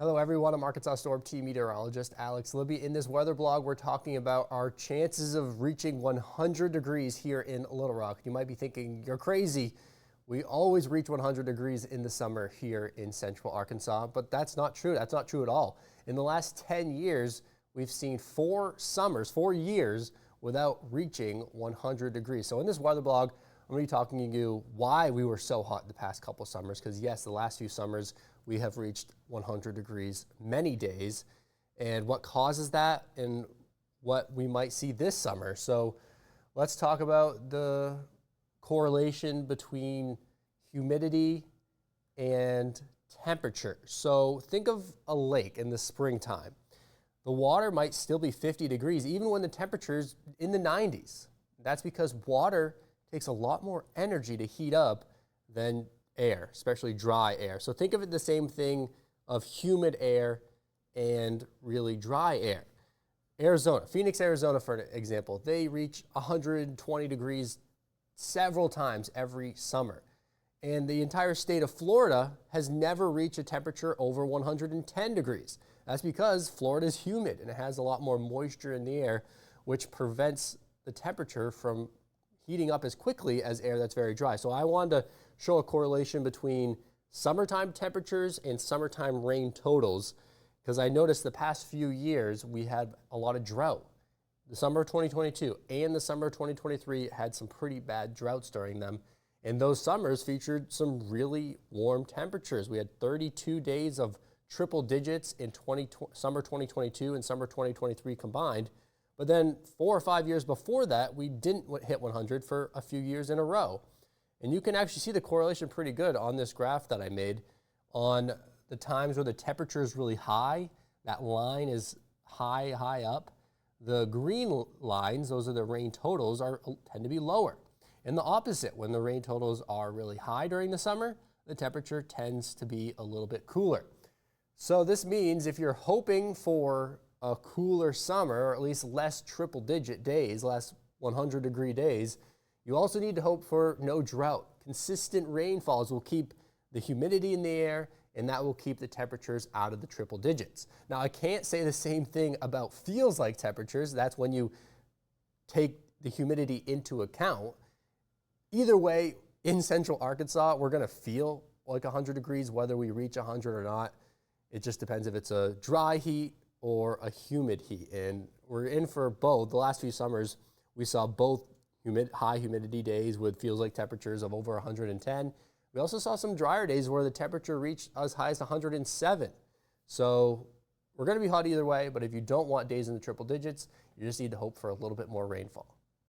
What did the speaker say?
Hello everyone, I'm Arkansas Storm Team meteorologist Alex Libby. In this weather blog, we're talking about our chances of reaching 100 degrees here in Little Rock. You might be thinking, you're crazy. We always reach 100 degrees in the summer here in central Arkansas, but that's not true. That's not true at all. In the last 10 years, we've seen 4 years without reaching 100 degrees. So in this weather blog, I'm going to be talking to you why we were so hot the past couple summers, because yes, the last few summers we have reached 100 degrees many days, and what causes that and what we might see this summer. So let's talk about the correlation between humidity and temperature. So think of a lake in the springtime. The water might still be 50 degrees even when the temperature's in the 90s. That's because water takes a lot more energy to heat up than air, especially dry air. So think of it the same thing of humid air and really dry air. Arizona, Phoenix, Arizona, for an example, they reach 120 degrees several times every summer. And the entire state of Florida has never reached a temperature over 110 degrees. That's because Florida is humid and it has a lot more moisture in the air, which prevents the temperature from heating up as quickly as air that's very dry. So I wanted to show a correlation between summertime temperatures and summertime rain totals, because I noticed the past few years we had a lot of drought. The summer of 2022 and the summer of 2023 had some pretty bad droughts during them, and those summers featured some really warm temperatures. We had 32 days of triple digits in summer 2022 and summer 2023 combined. But then 4 or 5 years before that, we didn't hit 100 for a few years in a row. And you can actually see the correlation pretty good on this graph that I made on the times where the temperature is really high. That line is high up. The green lines, those are the rain totals, tend to be lower. And the opposite, when the rain totals are really high during the summer, the temperature tends to be a little bit cooler. So this means if you're hoping for a cooler summer, or at least less triple-digit days, less 100-degree days, you also need to hope for no drought. Consistent rainfalls will keep the humidity in the air, and that will keep the temperatures out of the triple digits. Now, I can't say the same thing about feels-like temperatures. That's when you take the humidity into account. Either way, in central Arkansas, we're going to feel like 100 degrees, whether we reach 100 or not. It just depends if it's a dry heat or a humid heat, and we're in for both. The last few summers, we saw both high humidity days with feels like temperatures of over 110. We also saw some drier days where the temperature reached as high as 107. So we're going to be hot either way, but if you don't want days in the triple digits, you just need to hope for a little bit more rainfall.